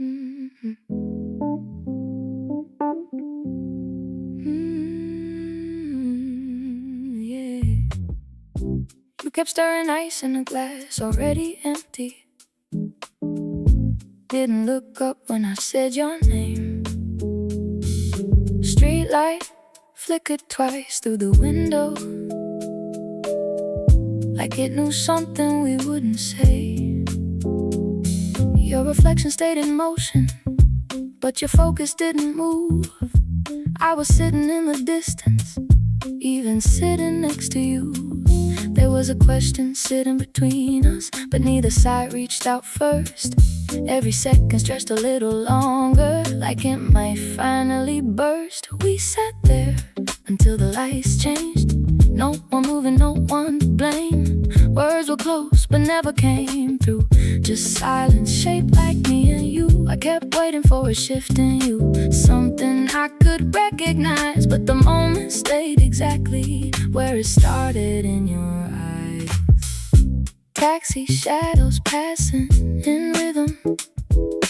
Mhm. Yeah. You kept stirring ice in a glass already empty. Didn't look up when I said your name. Street light flickered twice through the window, like it knew something we wouldn't say. Your reflection stayed in motion, but your focus didn't move. I was sitting in the distance, even sitting next to you. There was a question sitting between us, but neither side reached out first. Every second stretched a little longer, like it might finally burst. We sat there until the lights changed. No one moving, no one to blame. Words were close but never came through. Just silence shaped like me and you. I kept waiting for a shift in you, something I could recognize, but the moment stayed exactly where it started, in your eyes. Taxi shadows passing in rhythm.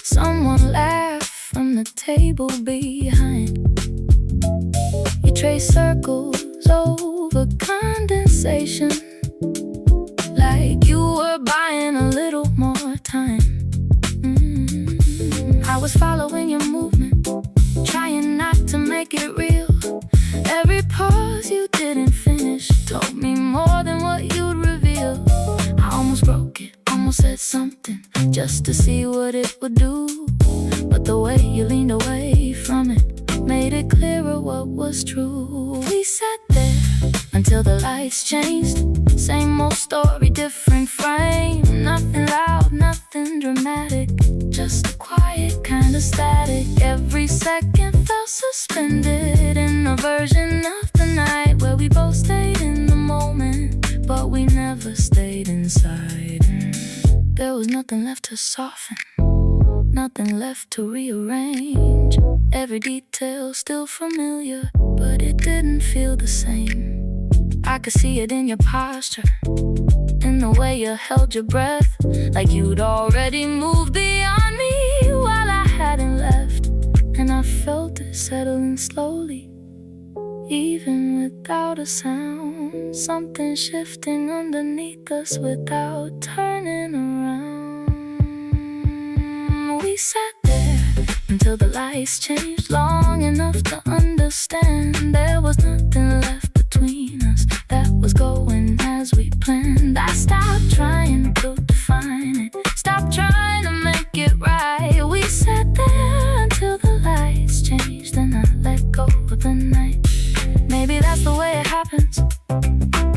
Someone laughed from the table behind. You trace circles over condensation, like you were buying a little more time. I was following your movement, trying not to make it real. Every pause you didn't finish told me more than what you'd reveal. I almost broke it, almost said something just to see what it would do, but the way you leaned away from it made it clearer what was true. We sat there until the lights changed. Same old story, different frame. Nothing loud, nothing dramatic, just a quiet kind of static. Every second felt suspended in a version of the night where we both stayed in the moment, but we never stayed inside. There was nothing left to soften, nothing left to rearrange. Every detail still familiar, but it didn't feel the same. I could see it in your posture, in the way you held your breath, like you'd already moved beyond me while I hadn't left. And I felt it settling slowly, even without a sound. Something shifting underneath us without turning around. We sat there until the lights changed, long enough to understand there was nothing left between us that was going as we planned. I stopped trying to define it, stopped trying to make it right. We sat there until the lights changed, and I let go of the night. Maybe that's the way it happens,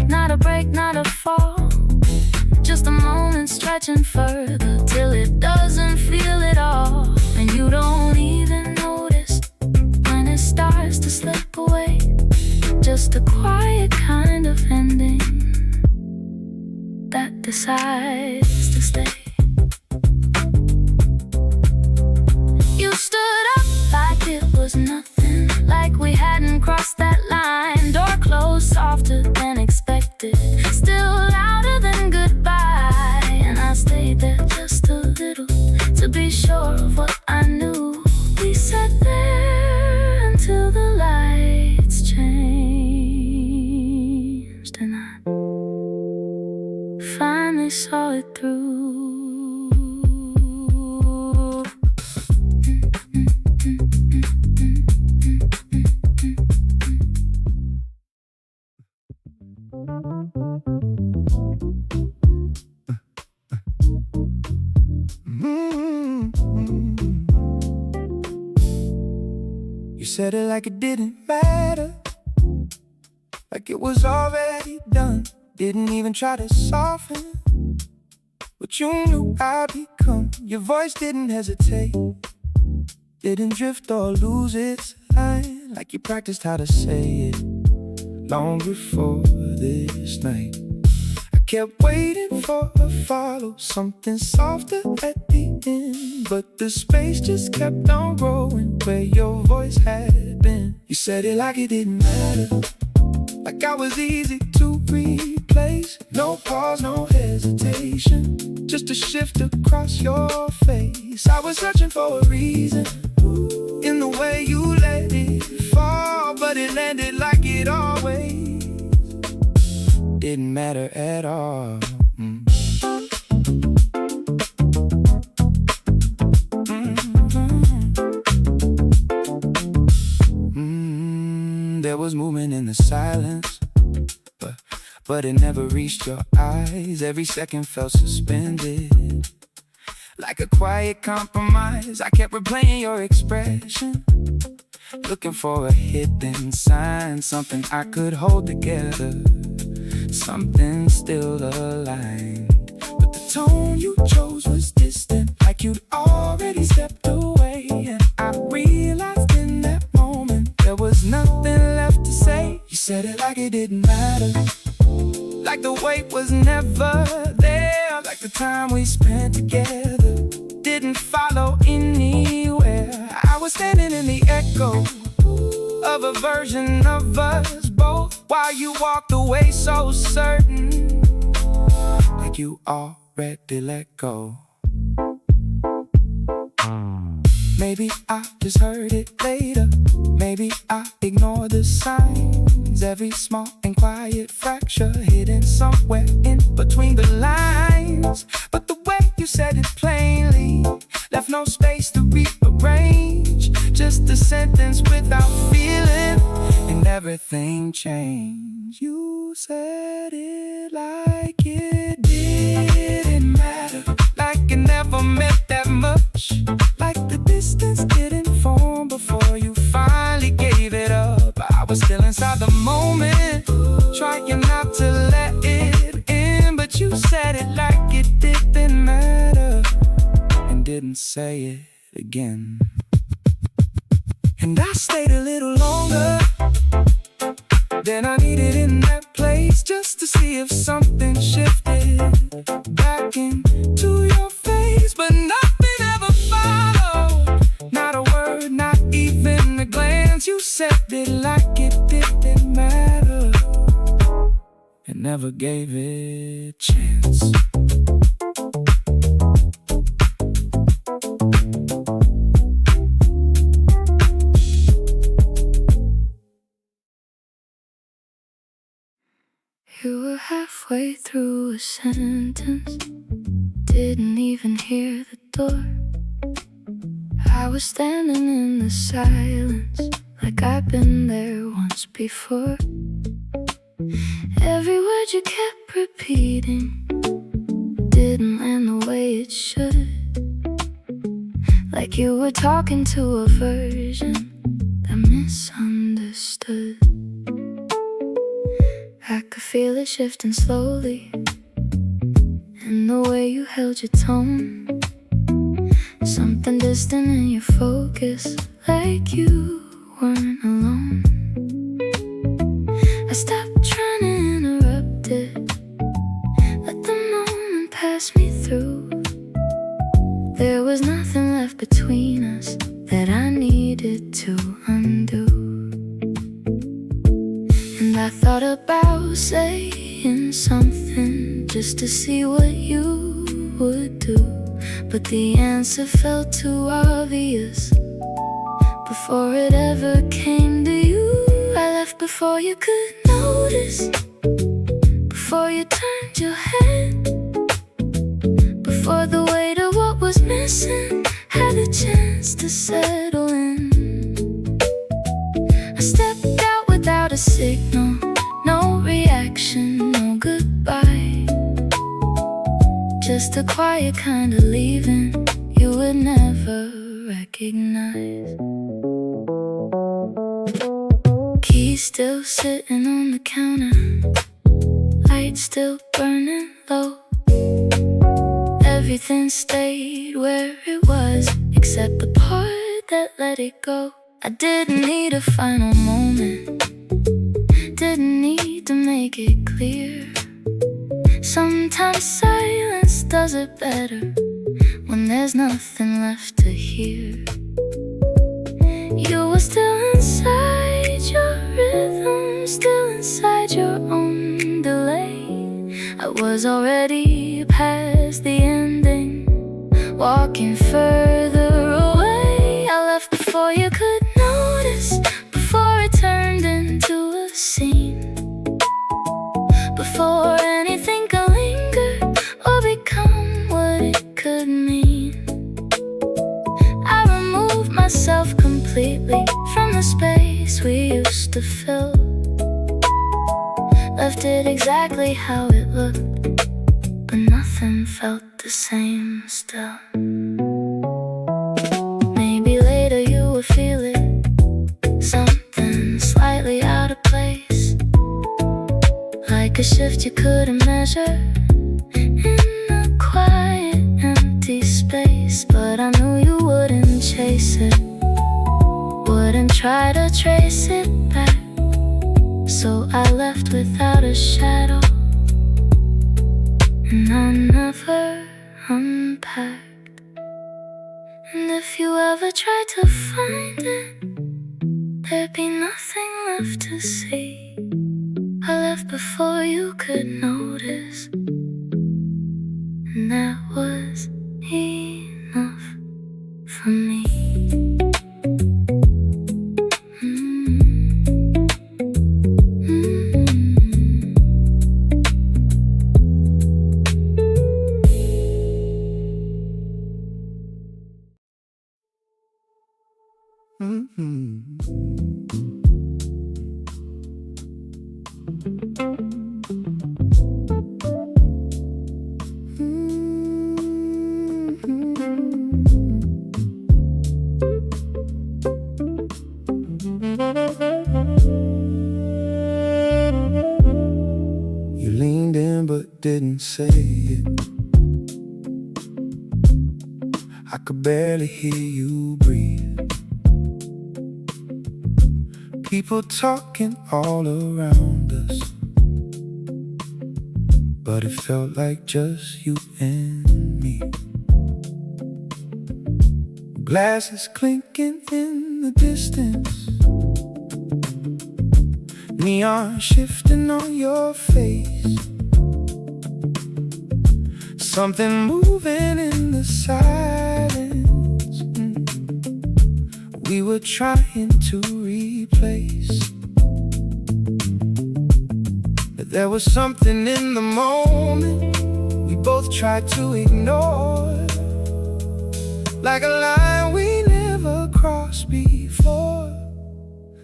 not a break, not a fall, just a moment stretching further till it doesn't feel at all. And you don't even notice when it starts to slip away. Just a quiet kind of ending that decides to stay. You stood up like it was nothing, like we hadn't crossed that line. Door closed softer than expected, still louder than goodbye. And I stayed there just a little to be sure of what I knew. We sat there until the lights changed, and I finally saw it through. You said it like it didn't matter, like it was already done. Didn't even try to soften what you knew I'd become. Your voice didn't hesitate, didn't drift or lose its line, like you practiced how to say it long before this night. I kept waiting for a follow, something softer at the end, but the space just kept on growing where your voice had been. You said it like it didn't matter, like I was easy to read. place. No pause, no hesitation, just a shift across your face. I was searching for a reason in the way you let it fall, but it landed like it always didn't matter at all. There was movement in the silence, but it never reached your eyes. Every second felt suspended, like a quiet compromise. I kept replaying your expression, looking for a hidden sign, something I could hold together, something still aligned. But the tone you chose was distant, like you'd already stepped away. And I realized in that moment there was nothing left to say. You said it like it didn't matter, like the weight was never there, like the time we spent together didn't follow anywhere. I was standing in the echo of a version of us both, while you walked away so certain, like you already let go. Maybe I just heard it later, maybe I ignored the signs. Every small and quiet fracture hidden somewhere in between the lines. But the way you said it plainly left no space to rearrange, just a sentence without feeling, and everything changed. You said it like it didn't matter, like it never meant that much, like the distance didn't form before you finally gave it up. I was still inside the moment, trying not to let it in, but you said it like it didn't matter, and didn't say it again. And I stayed a little longer than I needed in that place, just to see if something shifted back into your face. But nothing ever followed, not a word, not even a glance. You said it like it didn't matter, and never gave it a chance. You were halfway through a sentence, didn't even hear the door. I was standing in the silence, like I'd been there once before. Every word you kept repeating didn't land the way it should, like you were talking to a version that misunderstood. I could feel it shifting slowly, and the way you held your tone, something distant in your focus, like you weren't alone. I stopped trying to interrupt it, let the moment pass me through. There was nothing left between us that I needed to undo. And I thought about saying something just to see what you would do, but the answer felt too obvious before it ever came to you. I left before you could notice, before you turned your head, before the weight of what was missing had a chance to settle in. I stepped out without a signal, no reaction, no goodbye, just a quiet kind of leaving you would never recognize. Keys still sitting on the counter, light still burning low. Everything stayed where it was, except the part that let it go. I didn't need a final moment, didn't need to make it clear. Sometimes silence does it better when there's nothing left to hear. You were still inside your rhythm, still inside your own delay, was already past the ending, walking further away. I left before you could notice, before it turned into a scene, before anything could linger or become what it could mean. I removed myself completely from the space we used to fill, left it exactly how it looked, but nothing felt the same still. Maybe later you will feel it, something slightly out of place, like a shift you couldn't measure in a quiet, empty space. But I knew you wouldn't chase it, wouldn't try to trace it back, so I left without a shadow, and I never unpacked. And if you ever tried to find it, there'd be nothing left to see. I left before you could notice, and that was enough for me. You leaned in but didn't say it. I could barely hear you breathe. People talking all around us, but it felt like just you and me. Glasses clinking in the distance, neon shifting on your face, something moving in the silence. We were trying to replace, but there was something in the moment we both tried to ignore, like a line we never crossed before.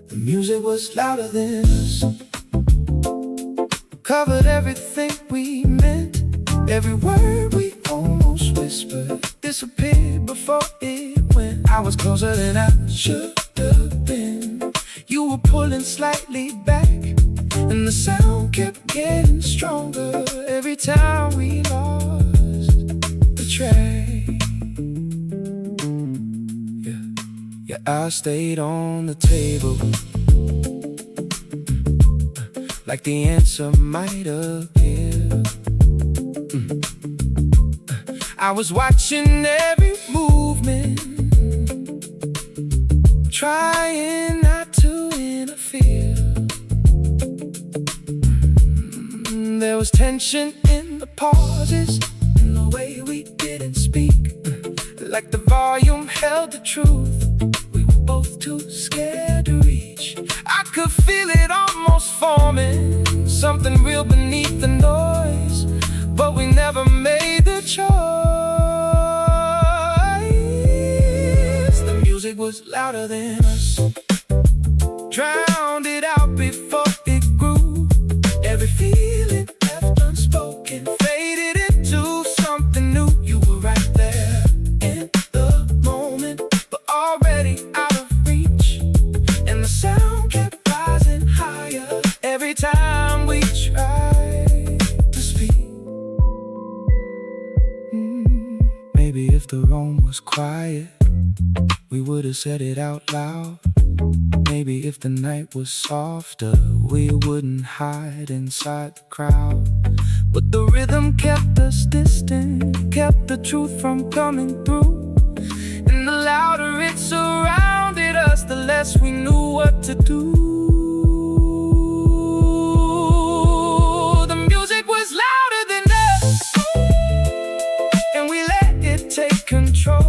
The music was louder than us, covered everything we meant. Every word we almost whispered disappeared before it went. I was closer than I should have been. You were pulling slightly back, and the sound kept getting stronger every time we lost the track. Your eyes stayed on the table, like the answer might appear. I was watching every movement, trying not to interfere. There was tension in the pauses, in the way we didn't speak, like the volume held the truth we were both too scared to reach. I could feel it almost forming, something real beneath the noise, but we never made the choice. The music was louder than us, drowned it out before it grew. Every feeling left unspoken faded into something new. You were right there in the moment, but already out of reach, and the sound kept rising higher every time we tried to speak. Maybe if the room was quiet, we would have said it out loud. Maybe if the night was softer, we wouldn't hide inside the crowd. But the rhythm kept us distant, kept the truth from coming through. And the louder it surrounded us, the less we knew what to do. The music was louder than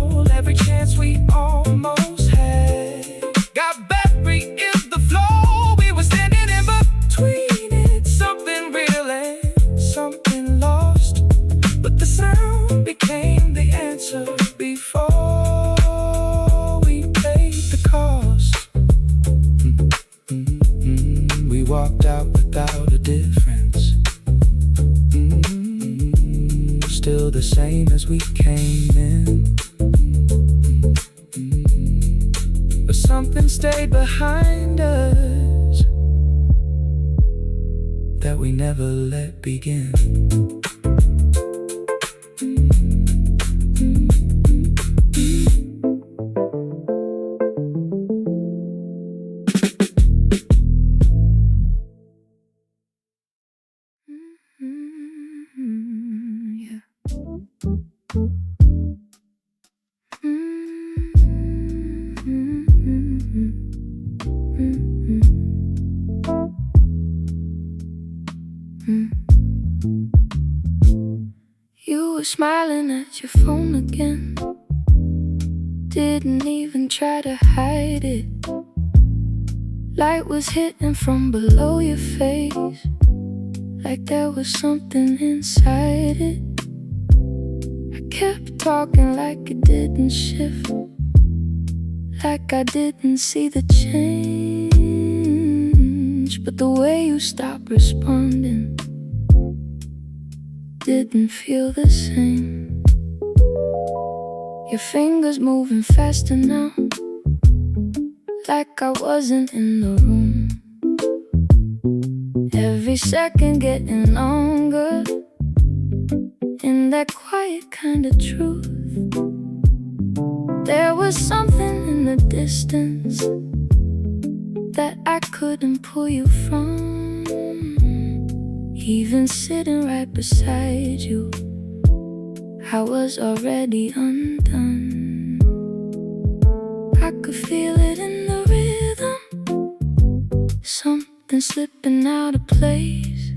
stole every chance we almost had. Got buried in the flow, we were standing in between it. Something real and something lost, but the sound became the answer before we paid the cost. We walked out without a difference, still the same as we came in. But something stayed behind us that we never let begin. You were smiling at your phone again, didn't even try to hide it. Light was hitting from below your face, like there was something inside it. I kept talking like it didn't shift, like I didn't see the change. But the way you stopped responding didn't feel the same. Your fingers moving faster now, like I wasn't in the room. Every second getting longer, in that quiet kind of truth. There was something in the distance that I couldn't pull you from. Even sitting right beside you, I was already undone. I could feel it in the rhythm, something slipping out of place.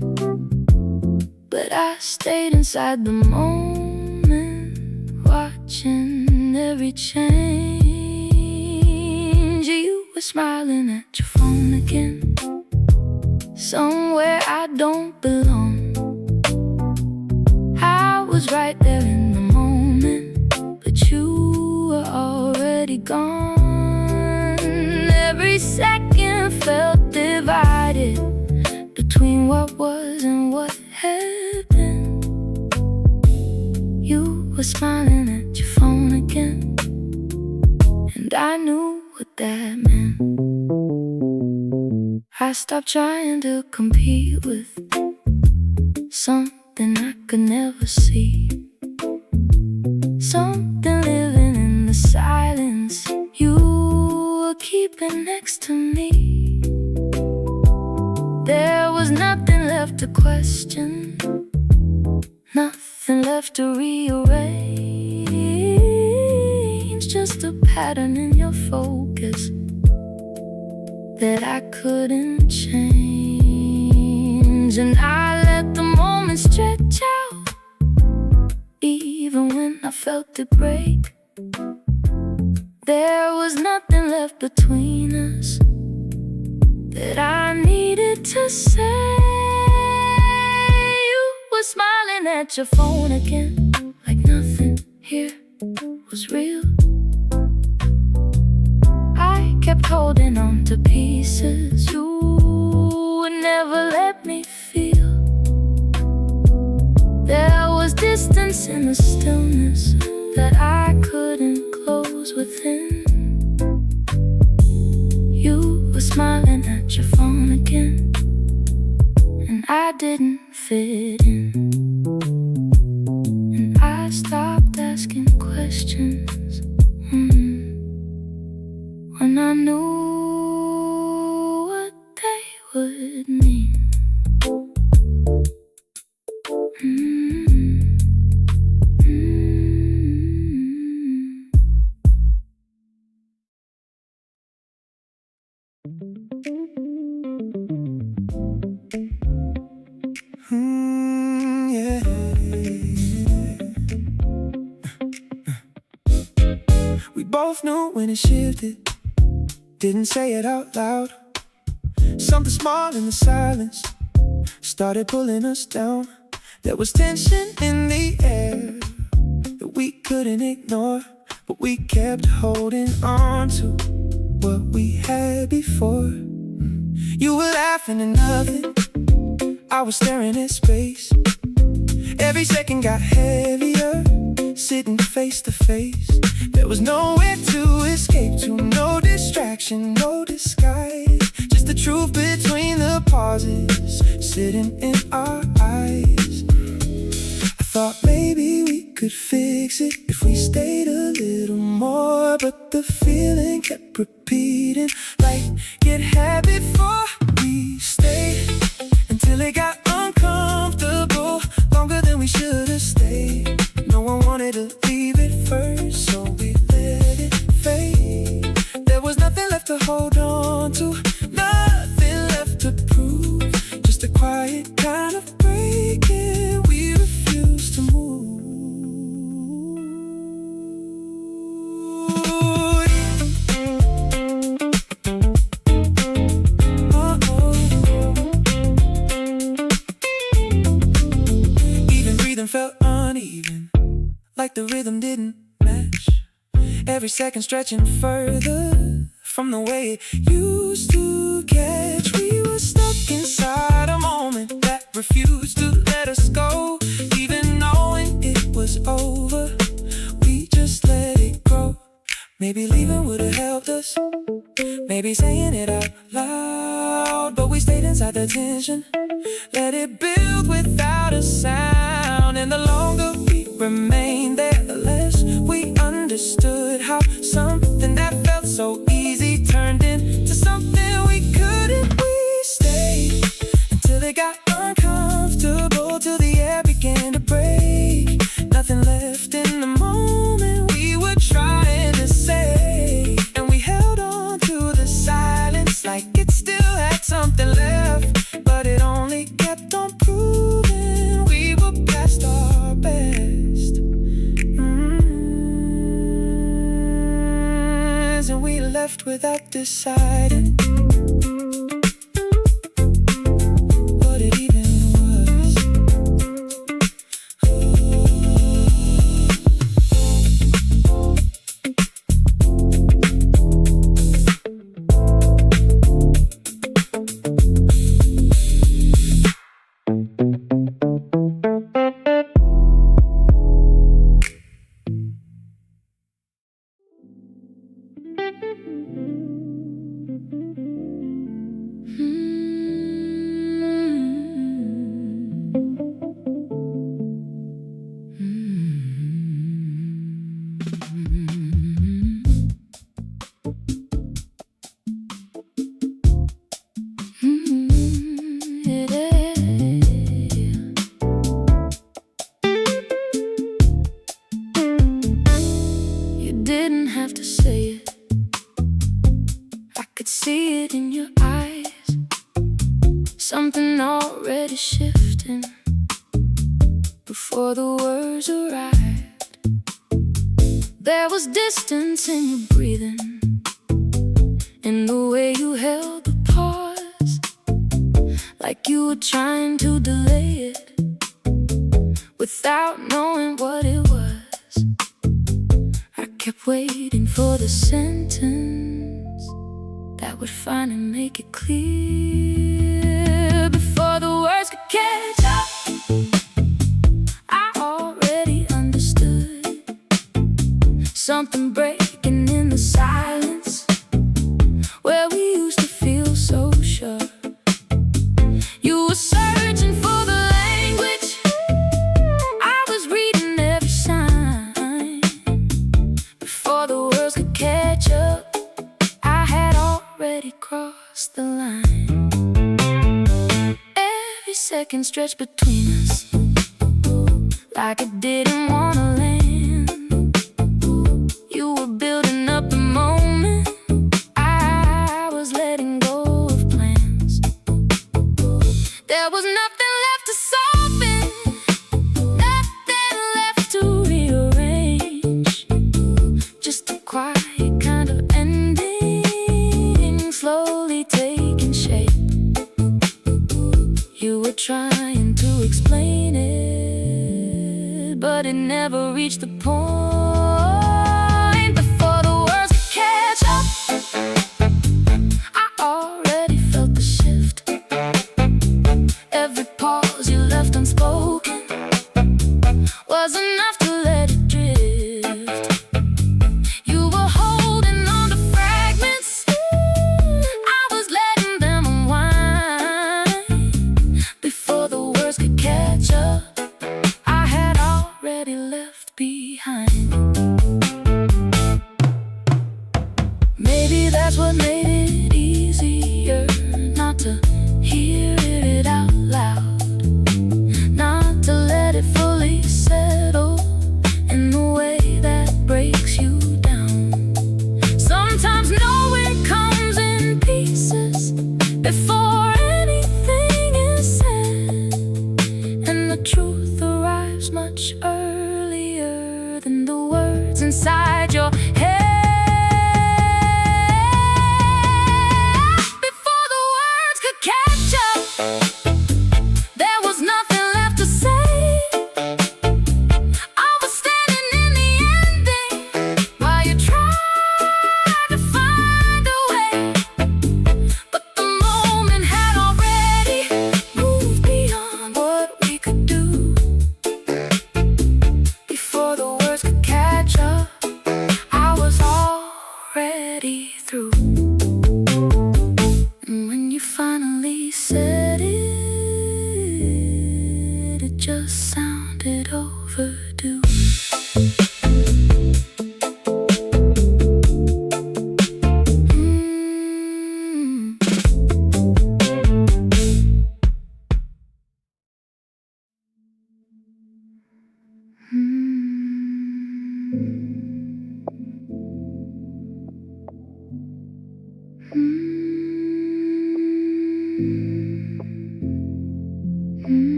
But I stayed inside the moment, watching every change. You were smiling at your phone again, somewhere I don't belong. I was right there in the moment, but you were already gone. Every second felt divided between what was and what had been. You were smiling at your phone again, and I knew what that meant. I stopped trying to compete with something I could never see, something living in the silence you were keeping next to me. There was nothing left to question, nothing left to rearrange, just a pattern in your focus that I couldn't change. And I let the moment stretch out, even when I felt it break. There was nothing left between us that I needed to say. You were smiling at your phone again, like nothing here was real. I kept holding on to pieces you would never let me feel. There was distance in the stillness that I couldn't close within. You were smiling at your phone again, and I didn't fit in. And I stopped asking questions when I knew what they would mean. Yeah. We both knew when it shifted, didn't say it out loud. Something small in the silence started pulling us down. There was tension in the air that we couldn't ignore, but we kept holding on to what we had before. You were laughing at nothing, I was staring at space. Every second got heavier, sitting face to face. There was nowhere to escape to, no distraction, no disguise. Just the truth between the pauses, sitting in our eyes. I thought maybe we could fix it if we stayed a little more, but the feeling kept repeating like it had before. We stayed until it got uncomfortable, longer than we should have stayed. No one wanted to leave it first, so we let it fade. There was nothing left to hold on to, nothing left to prove, just a quiet kind of breaking. We refused to move. Even breathing felt uneven, like the rhythm didn't match. Every second stretching further from the way it used to catch. We were stuck inside a moment that refused to let us go. Even knowing it was over, we just let it grow. Maybe leaving would have helped us, maybe saying it out loud, but we stayed inside the tension, let it build without a sound. And the longer we remained there, the less we understood how something that felt so easy turned into something we couldn't. We stayed until it got uncomfortable, till the air began to break. Nothing left in the moment we were trying to say, and we held on to the silence like it still had something left, but it only kept on proving we were past our best. And we left without deciding what it even was. You didn't have to say it, I could see it in your eyes. Something already shifting before the words arrived. There was distance in your breathing, in the way you held the pause, like you were trying to delay it without knowing what it was. I kept waiting for the sentence that would finally make it clear. Before the words could catch up, I already understood. Something breaking in the silence where we used to feel so sure. You were searching for the language, I was reading every sign. Before the words could catch up, I had already crossed the line. Every second stretched between us like it didn't want to land. You were building up the moment, I was letting go of plans. There was nothing left to soften, nothing left to rearrange, just a quiet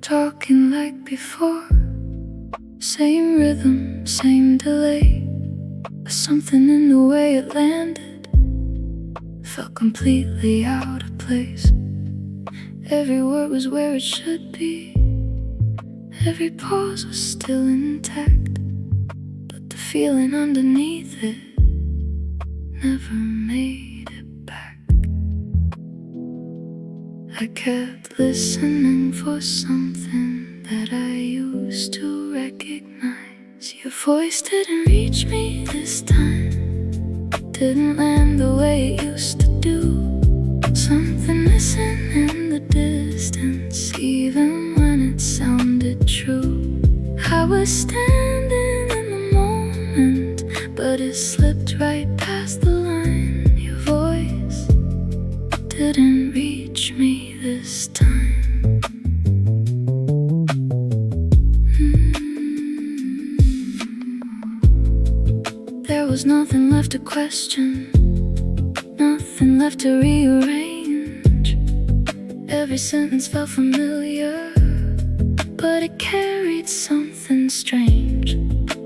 talking like before. Same rhythm, same delay, but something in the way it landed felt completely out of place. Every word was where it should be, every pause was still intact, but the feeling underneath it never made it back. I kept listening for something that I used to recognize. Your voice didn't reach me this time, didn't land the way it used to do. Something missing in the distance, even when it sounded true. I was standing in the moment, but it slipped right past the line. Your voice didn't reach me this time. There was nothing left to question, nothing left to rearrange. Every sentence felt familiar, but it carried something strange,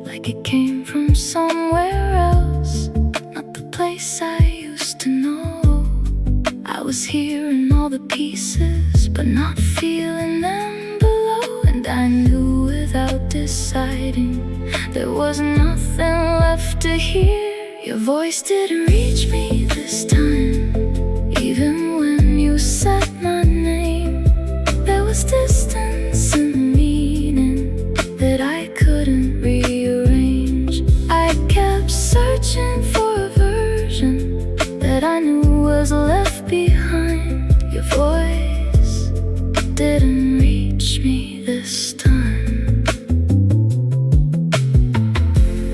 like it came from somewhere else, not the place I used to know. I was hearing all the pieces, but not feeling them below. And I knew without deciding there was nothing left to hear. Your voice didn't reach me this time, even when you said my name. There was distance in the meaning that I couldn't rearrange. I kept searching for a version that I knew was left behind. Your voice didn't reach me this time.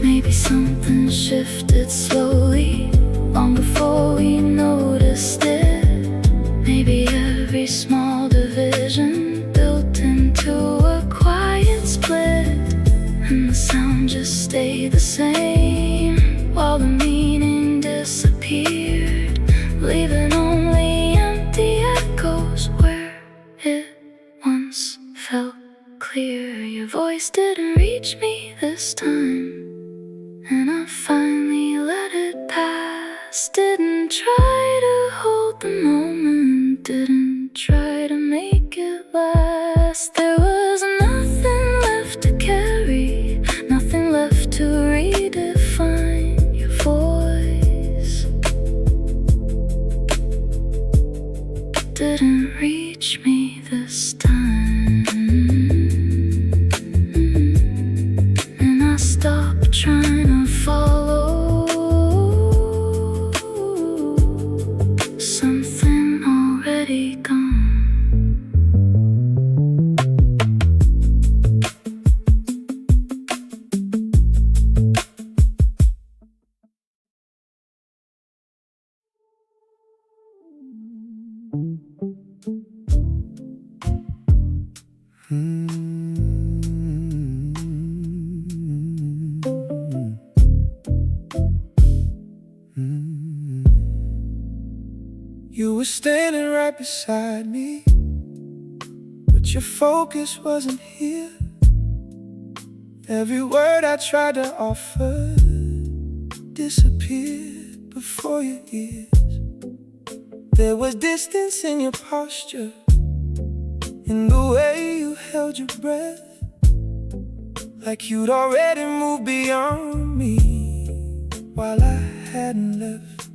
Maybe something shifted slowly, long before we noticed it. Maybe every small division built into a quiet split, and the sound just stayed the same, while the meaning disappeared, leaving only empty echoes where it once felt clear. Your voice didn't reach me this time, and I finally let it pass. Didn't try to hold the moment, didn't try to make it last. There was nothing left to carry, nothing left to redefine. Your voice didn't reach me this time, and I stopped trying to follow something already gone. You were standing right beside me, but your focus wasn't here. Every word I tried to offer disappeared before your ears. There was distance in your posture, in the way you held your breath, like you'd already moved beyond me while I hadn't left.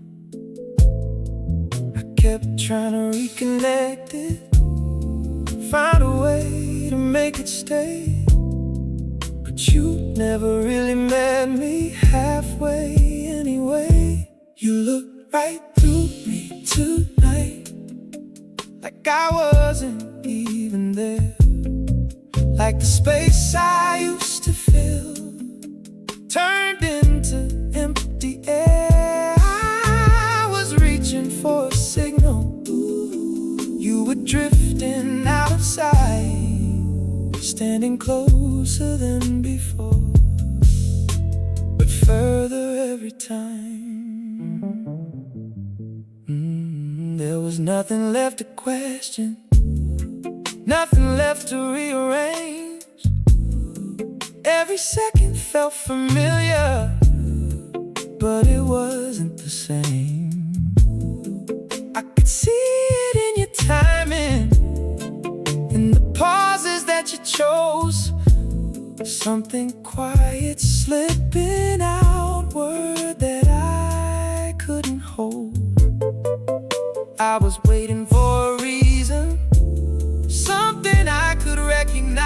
I kept trying to reconnect it, find a way to make it stay, but you never really met me halfway anyway. You looked right through me tonight, like I wasn't even there, like the space I used to fill turned into empty air. I was reaching for a signal, you were drifting out of sight, standing closer than before, but further every time. There was nothing left to question, nothing left to rearrange. Every second felt familiar, but it wasn't the same. I could see it in your timing, in the pauses that you chose. Something quiet slipping outward that I couldn't hold. I was waiting for a reason, something I could recognize.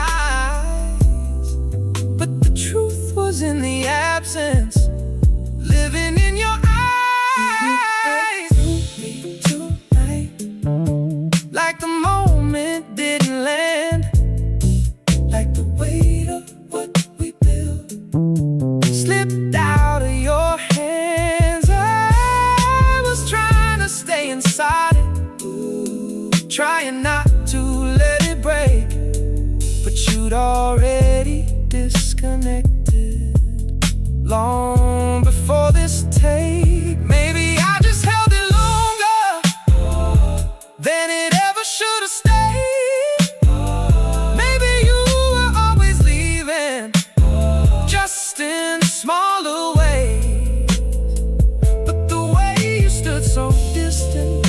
But the truth was in the absence, living in your eyes. Me tonight, like the moment didn't land, like the weight of what we built slipped out of your hands. I was trying to stay inside it, trying not to let it break, but you'd already disconnected long before this take. Maybe I just held it longer than it ever should have stayed. Maybe you were always leaving, just in smaller ways. But the way you stood so distant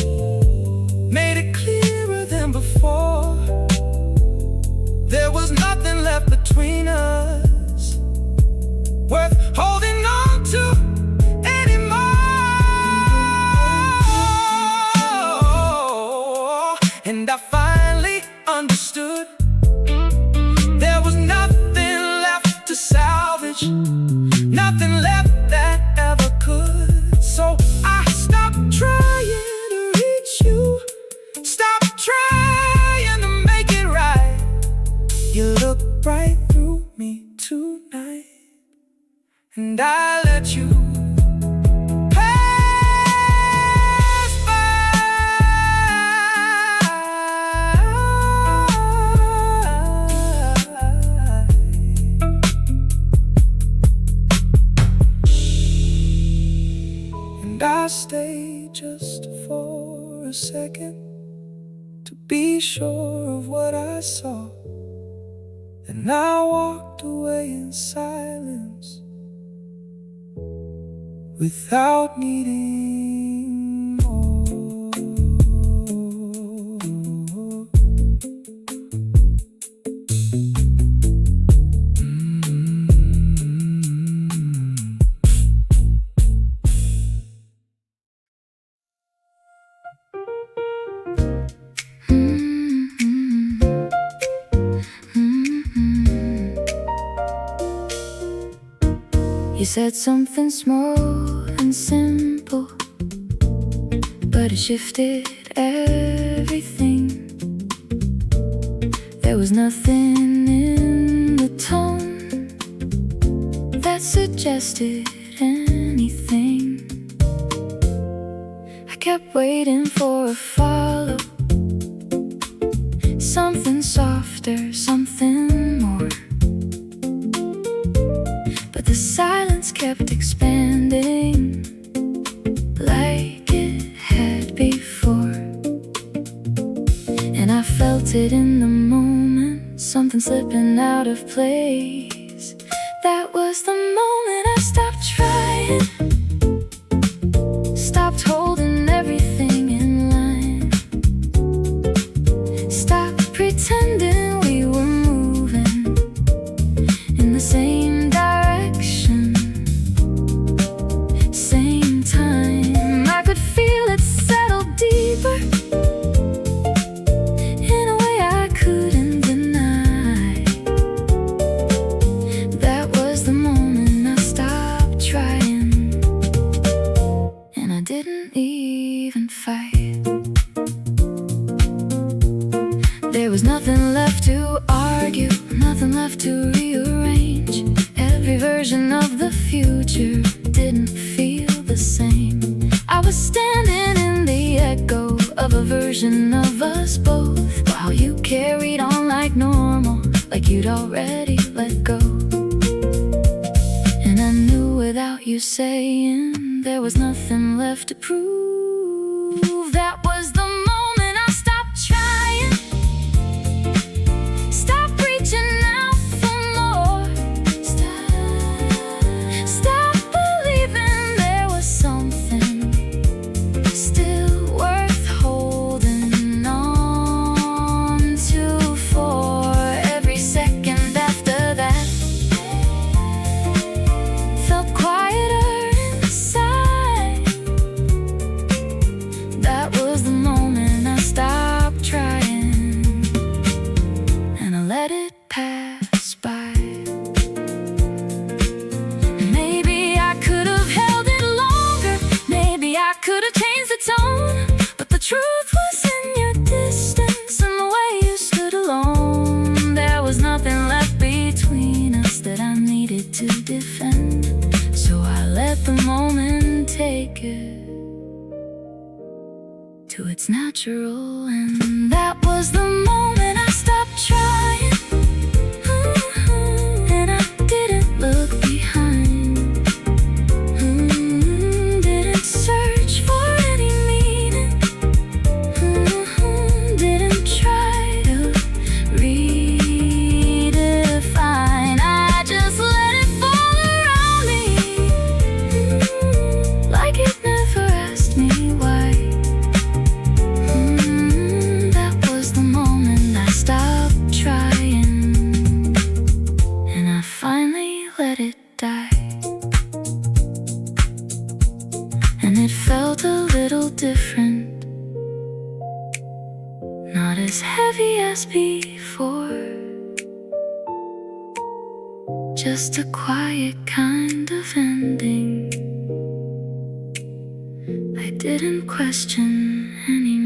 made it clearer than before. There was nothing left between us worth holding on to anymore. And I finally understood there was nothing left to salvage, nothing left that ever could. So I stopped trying to reach you, stopped trying to make it right. You looked right through me tonight, and I let you pass by. And I stayed just for a second to be sure of what I saw. Then I walked away in silence without needing more. You said something small and simple, but it shifted everything. There was nothing in the tone that suggested anything. I kept waiting for a follow, something softer, something more. But the silence kept expanding like it had before. And I felt it in the moment, something slipping out of place. That was the moment I stopped trying, stopped holding everything in line, stopped pretending we were moving in the same direction, same time. I could feel it settle deeper in a way I couldn't deny. That was the moment I stopped trying, and I didn't even fight. There was nothing left to argue, nothing left to rearrange. Every version of the future didn't feel the same. I was standing in the echo of a version of us both, while you carried on like normal, like you'd already let go. And I knew without you saying there was nothing left to prove. That was the moment I stopped trying, take it to its natural end. That was the moment I stopped trying. And I didn't look behind. Didn't search for any meaning. Didn't try to redefine. I just let it fall around me, like it never asked me why. That was the moment I stopped trying, and I finally let it die. And it felt a little different, not as heavy as before, just a quiet kind of ending I didn't question anymore.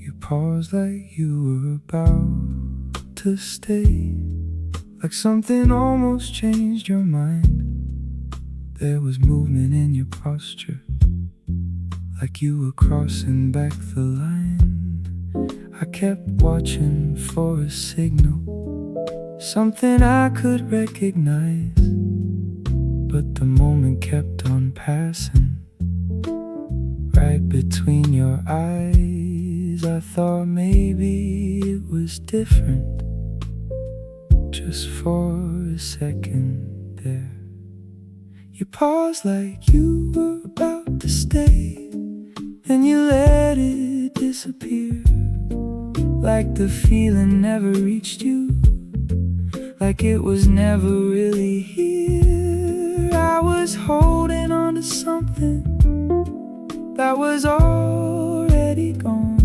You paused like you were about to stay, like something almost changed your mind. There was movement in your posture, like you were crossing back the line. I kept watching for a signal, something I could recognize, but the moment kept on passing. Right between your eyes, I thought maybe it was different. Just for a second there, you paused like you were about to stay, then you let it disappear, like the feeling never reached you, like it was never really here. I was holding on to something that was already gone.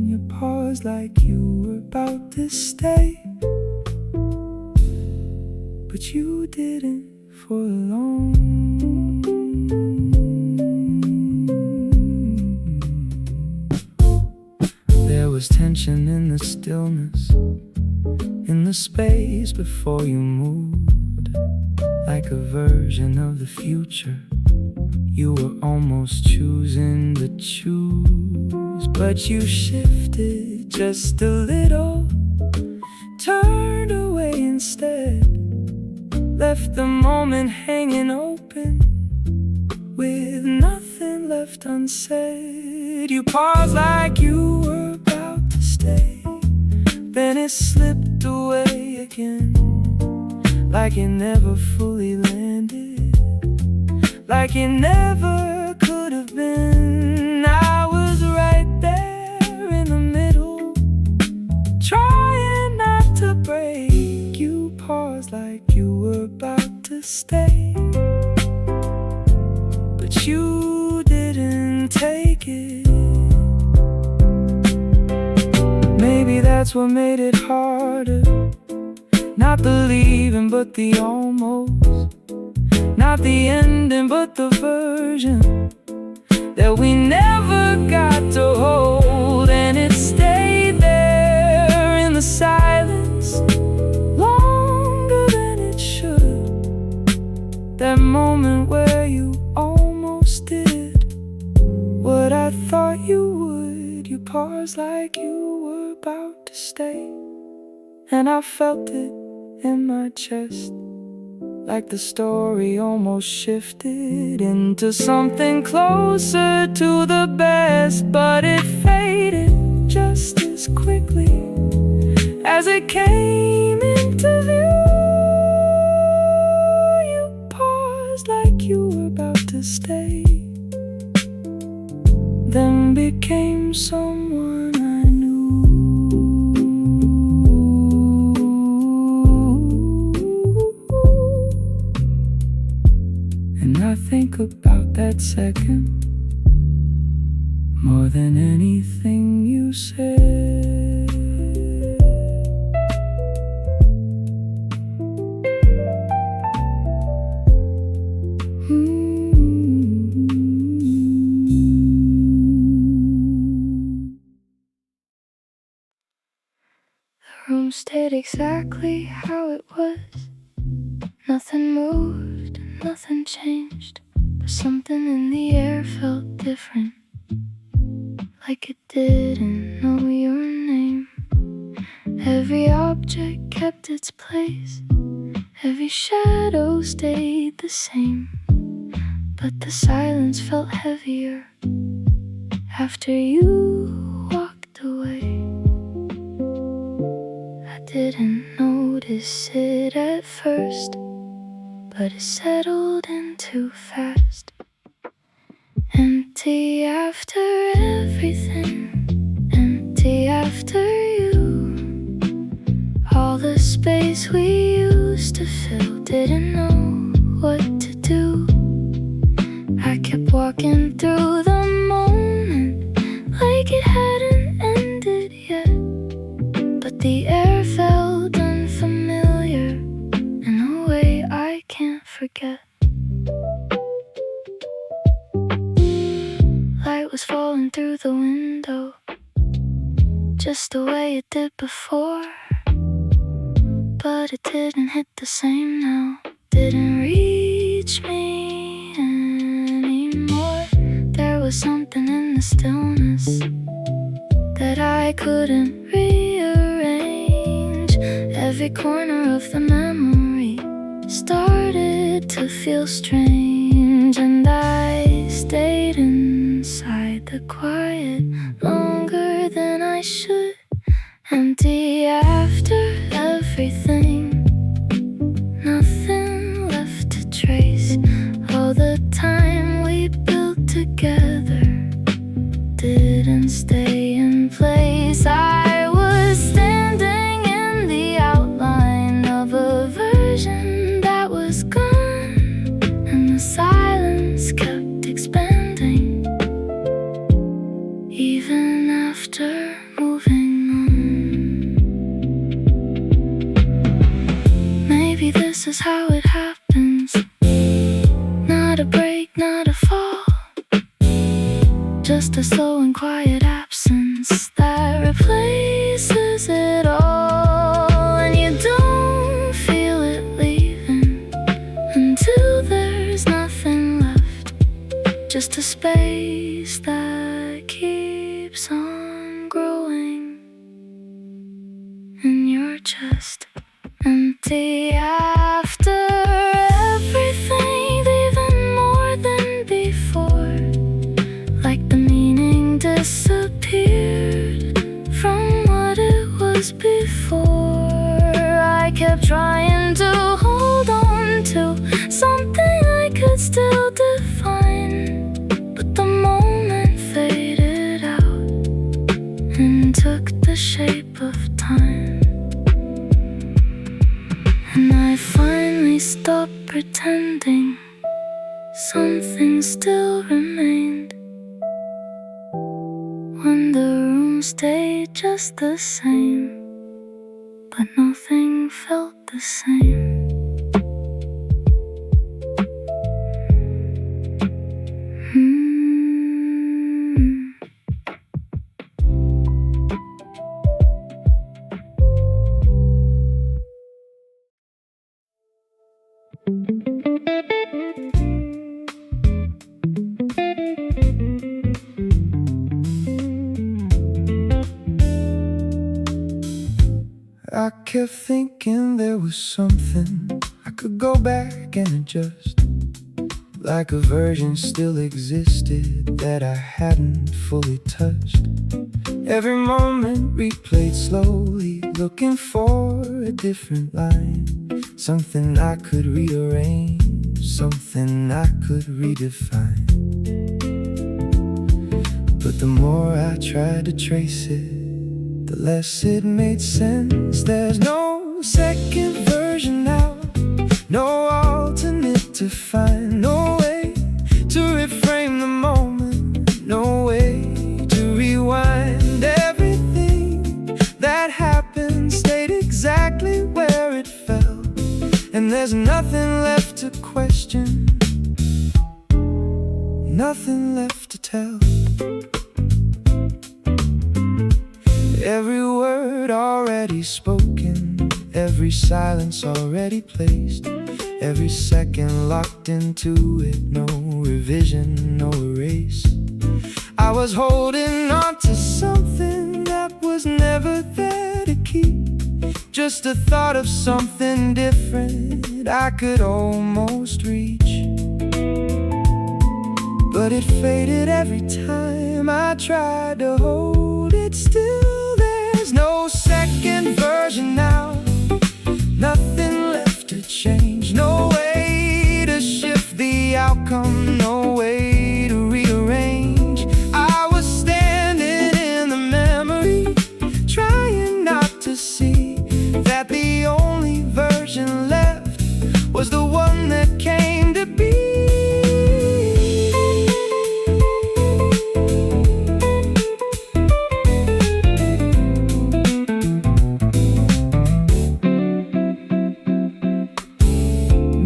You paused like you were about to stay, but you didn't for long. There was tension in the stillness, in the space before you moved, like a version of the future you were almost choosing to choose. But you shifted just a little, turned away instead, left the moment hanging open, with nothing left unsaid. You paused like you were about to stay, then it slipped away again, like it never fully landed, like it never could have been. I was right there in the middle, trying not to break. You paused like you were about to stay, but you didn't take it. Maybe that's what made it harder, not the leaving but the almost, not the ending but the version that we never got to hold. And it stayed there in the silence longer than it should, that moment where you almost did what I thought you would. You paused like you were about to stay, and I felt it in my chest, like the story almost shifted into something closer to the best. But it faded just as quickly as it came into view. You paused like you were about to stay, then became someone I knew. And I think about that second more than anything you said. room stayed exactly how it was. Nothing moved, nothing changed, but something in the air felt different, like it didn't know your name. Every object kept its place, every shadow stayed the same, but the silence felt heavier after you walked away. I didn't notice it at first, but it settled in too fast. Empty after everything, empty after you. All the space we used to fill, didn't know what to do. I kept walking through the moment like it hadn't ended yet, but the air felt unfamiliar in a way I can't forget. Light was falling through the window, just the way it did before, but it didn't hit the same now. Didn't reach me anymore. There was something in the stillness that I couldn't rearrange. Every corner of the memory started to feel strange, and I stayed inside the quiet longer than I should. Empty after everything, nothing left to trace. All the time we built together didn't stay in place. I was standing in the outline of a version that was gone, and the silence kept expanding even after moving on. Maybe this is how it happens. Not a break, not a fall, just a slow and quiet absence that replaces it all. And you don't feel it leaving until there's nothing left, just a space that keeps on growing in your chest. Empty after everything, even more than before, like the meaning disappeared from what it was before. I kept trying to hold on to something I could still define, but the moment faded out and took the shape of time. And I finally stopped pretending something still remained, when the room stayed just the same, but nothing felt the same. I kept thinking there was something I could go back and adjust, like a version still existed that I hadn't fully touched. Every moment replayed slowly, looking for a different line, something I could rearrange, something I could redefine. But the more I tried to trace it, the less it made sense. There's no second version now, no alternate to find, no way to reframe the moment, no way to rewind. Everything that happened stayed exactly where it fell, and there's nothing left to question, nothing left to tell. Every word already spoken, every silence already placed, every second locked into it, no revision, no erase. I was holding on to something that was never there to keep, just a thought of something different I could almost reach. But it faded every time I tried to hold it still. There's no second version now, nothing left to change, no way to shift the outcome, no way to rearrange. I was standing in the memory, trying not to see that the only version left was the one that came to be.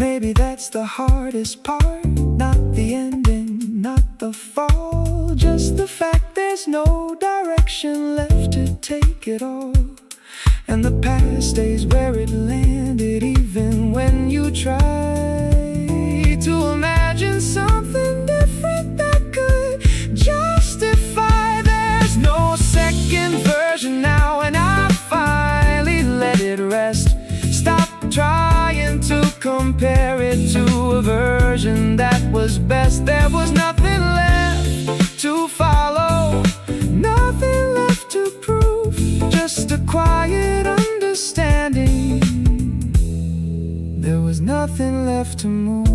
Maybe that's the hardest part, not the ending, not the fall, just the fact there's no direction left to take it all. And the past stays where it landed, even when you try to imagine something different that could justify. There's no second version now, and I finally let it rest. Stop trying to compare it to a version that was best. There was nothing left to follow, nothing left to prove, just a quiet understanding. There was nothing left to move,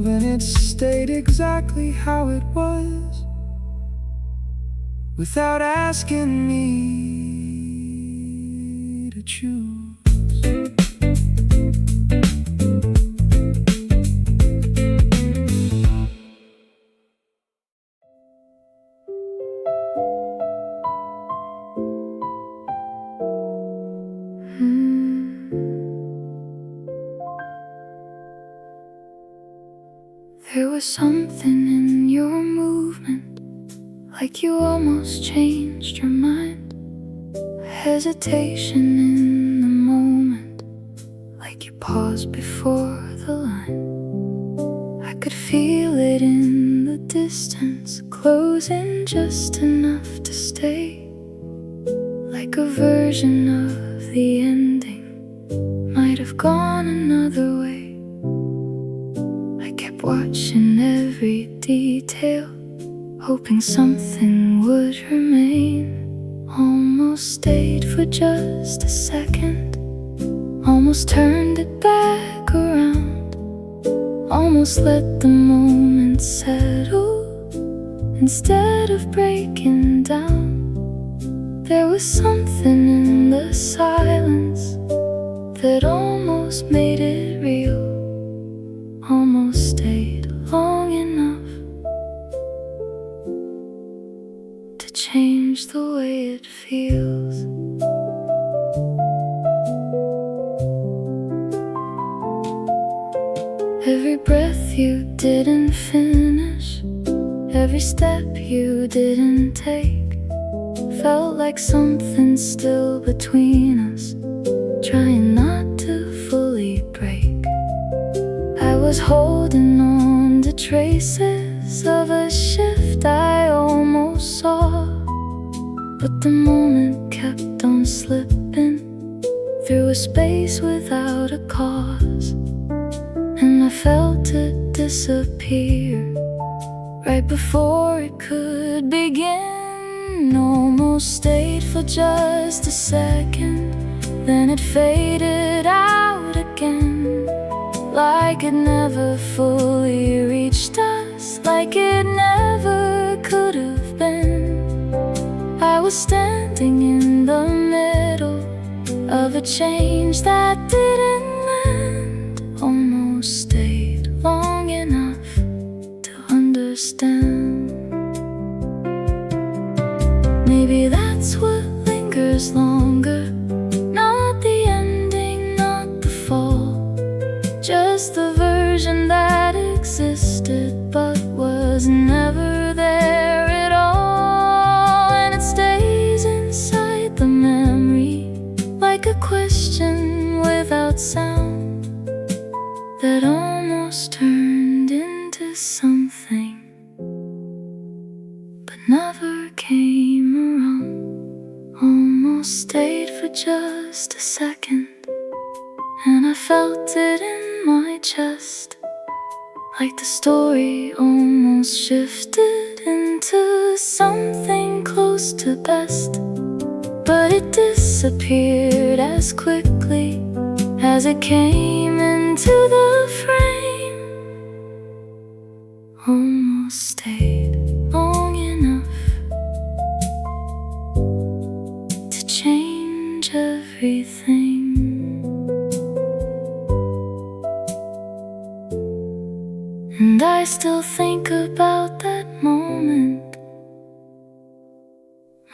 and it stayed exactly how it was, without asking me to choose. There was something in your movement, like you almost changed your mind. A hesitation in the moment, like you paused before the line. I could feel it in the distance, closing just enough to stay. Like a version of the ending might have gone another way. Watching every detail, hoping something would remain. Almost stayed for just a second, almost turned it back around, almost let the moment settle instead of breaking down. There was something in the silence that almost made it real, almost stayed long enough to change the way it feels. Every breath you didn't finish, every step you didn't take, felt like something still between us, trying not to fully break. I was holding on to traces of a shift I almost saw, but the moment kept on slipping through a space without a cause, and I felt it disappear right before it could begin. Almost stayed for just a second, then it faded out again, like it never fully reached us, like it never could have been. I was standing in the middle of a change that didn't land, almost stayed long enough to understand. Maybe that's what lingers longer, not the ending, not the fall, just the version that existed but was never there. that sound that almost turned into something but never came around. Almost stayed for just a second, and I felt it in my chest, like the story almost shifted into something close to best. But it disappeared as quickly as it came into the frame. Almost stayed long enough to change everything. And I still think about that moment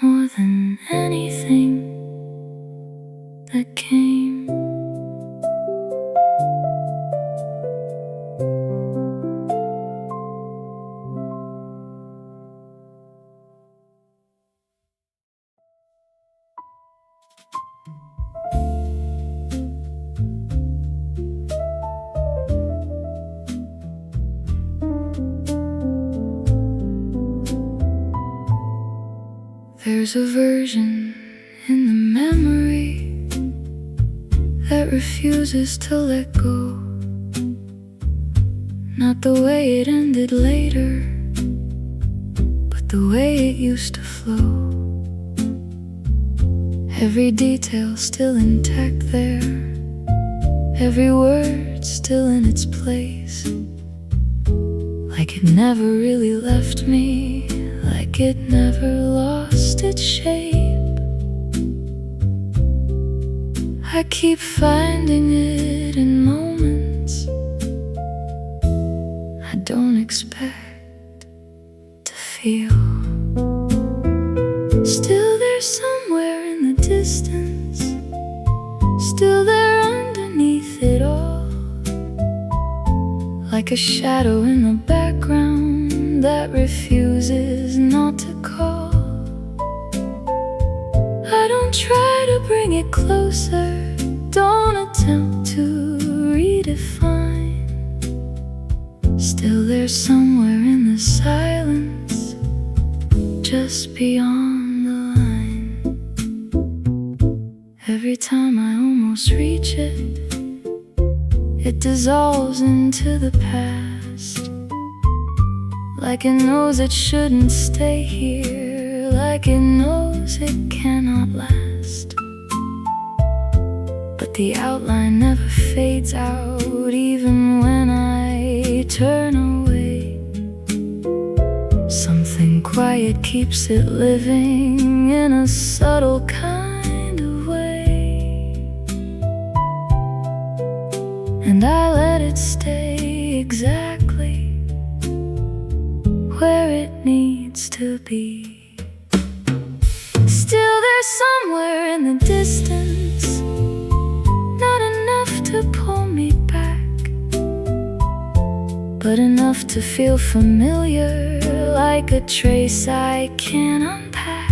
more than anything that came. There's a version in the memory that refuses to let go. Not the way it ended later, but the way it used to flow. Every detail still intact there, every word still in its place, like it never really left me, like it never lost its shape. I keep finding it in moments I don't expect to feel. Still there's somewhere in the distance, still there underneath it all, like a shadow in the background that refuses not to call. I don't try to bring it closer, don't attempt to redefine. Still there's somewhere in the silence, just beyond the line. Every time I almost reach it, it dissolves into the past, like it knows it shouldn't stay here, like it knows it cannot last. But the outline never fades out, even when I turn away. Something quiet keeps it living in a subtle kind of way, and I let it stay exactly where it needs to be. Still there's somewhere in the distance, not enough to pull me back, but enough to feel familiar, like a trace I can't unpack.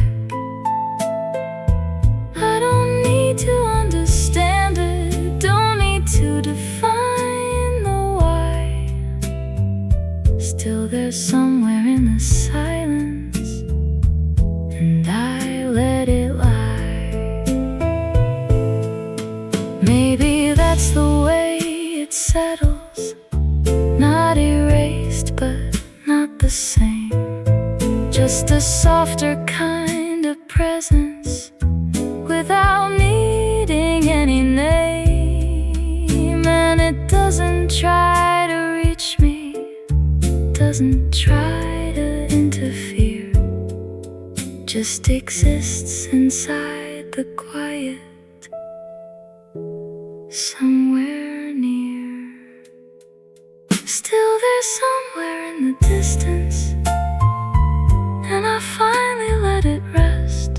I don't need to understand it, don't need to define the why. Still there's somewhere in the silence, and I let it lie. Maybe that's the way it settles, not erased but not the same, just a softer kind of presence without needing any name. And it doesn't try to reach me, doesn't try to interfere, just exists inside the quiet, somewhere near. Still there's somewhere in the distance, and I finally let it rest.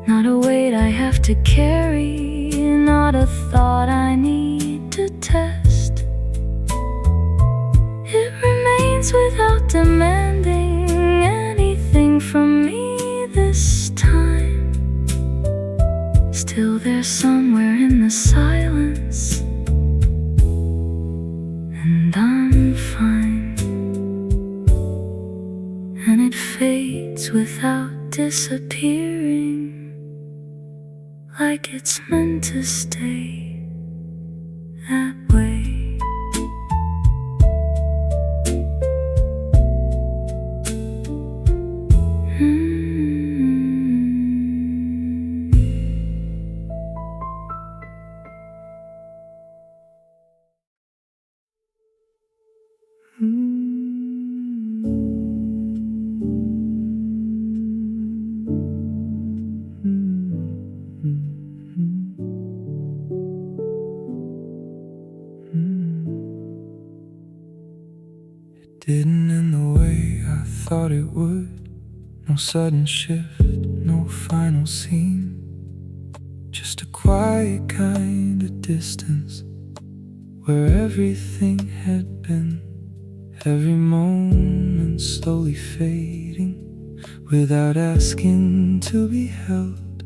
Not a weight I have to carry, not a thought I need to test. It remains without demanding anything from me this time. Still there's somewhere in the disappearing like it's meant to stay that way. Didn't end the way I thought it would. No sudden shift, no final scene. Just a quiet kind of distance where everything had been. Every moment slowly fading without asking to be held,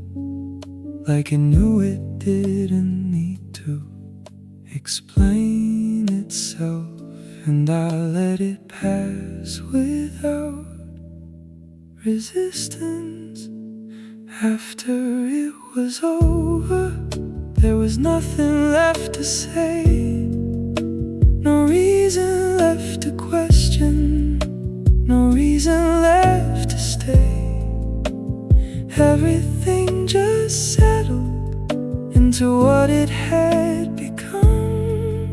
like it knew it didn't need to explain itself. And I let it pass without resistance. After it was over, there was nothing left to say. No reason left to question, no reason left to stay. Everything just settled into what it had become.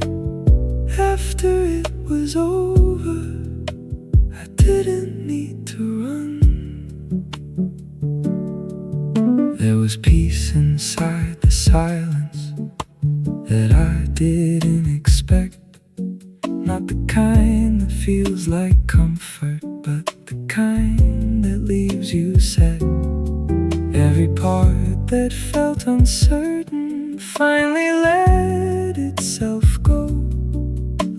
After it was over, I didn't need to run. There was peace inside the silence that I didn't expect. Not the kind that feels like comfort, but the kind that leaves you sad. Every part that felt uncertain finally let itself go,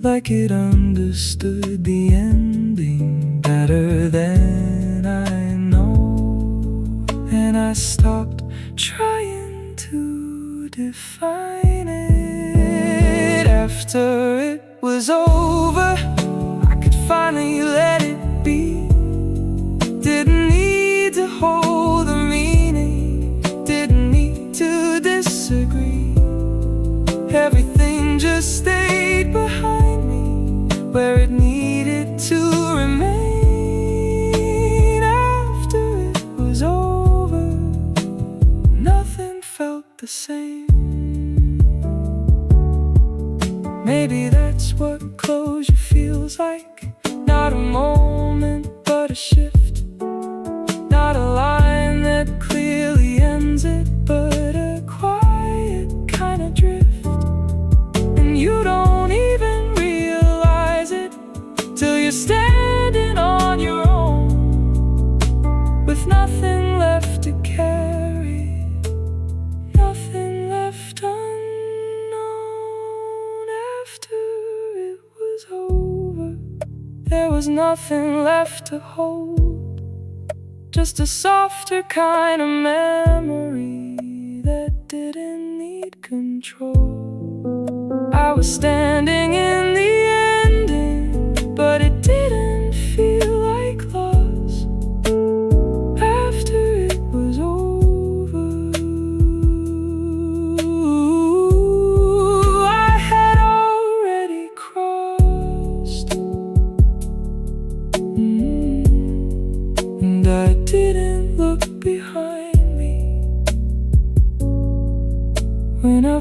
like it understood the ending better than I know. And I stopped trying to define it. After it was over, I could finally let it be. Didn't need to hold the meaning, didn't need to disagree. Everything just stayed behind me where it needed to remain. After it was over, nothing felt the same. Maybe that's what closure feels like. Not a moment, but a shift. Not a line that clearly ends it, but a quiet kind of drift. And you don't even realize it till you're standing on your own, with nothing left to carry, nothing left unknown. After it was over, there was nothing left to hold, just a softer kind of memory that didn't need control. I was standing in the ending, but it didn't feel like loss. After it was over, I had already crossed, and I didn't look behind me when I